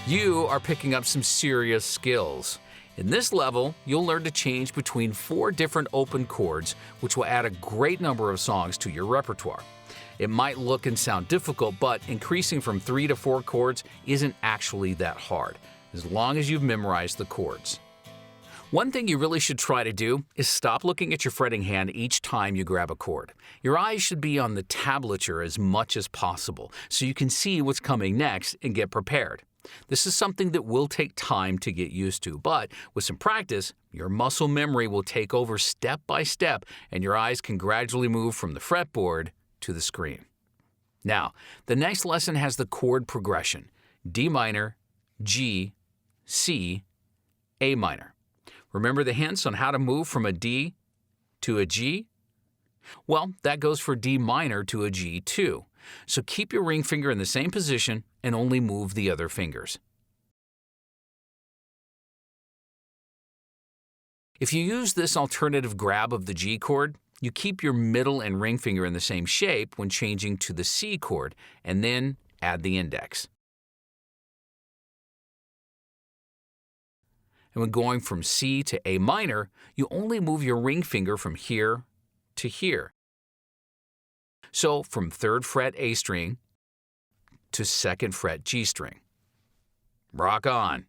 You are picking up some serious skills. In this level, you'll learn to change between 4 different open chords, which will add a great number of songs to your repertoire. It might look and sound difficult, but increasing from 3 to 4 chords isn't actually that hard, as long as you've memorized the chords. One thing you really should try to do is stop looking at your fretting hand each time you grab a chord. Your eyes should be on the tablature as much as possible, so you can see what's coming next and get prepared. This is something that will take time to get used to, but with some practice, your muscle memory will take over step by step, and your eyes can gradually move from the fretboard to the screen. Now, the next lesson has the chord progression: D minor, G, C, A minor. Remember the hints on how to move from a D to a G? Well, that goes for D minor to a G too. So keep your ring finger in the same position and only move the other fingers. If you use this alternative grab of the G chord, you keep your middle and ring finger in the same shape when changing to the C chord, and then add the index. And when going from C to A minor, you only move your ring finger from here to here. So from 3rd fret A string to 2nd fret G string. Rock on!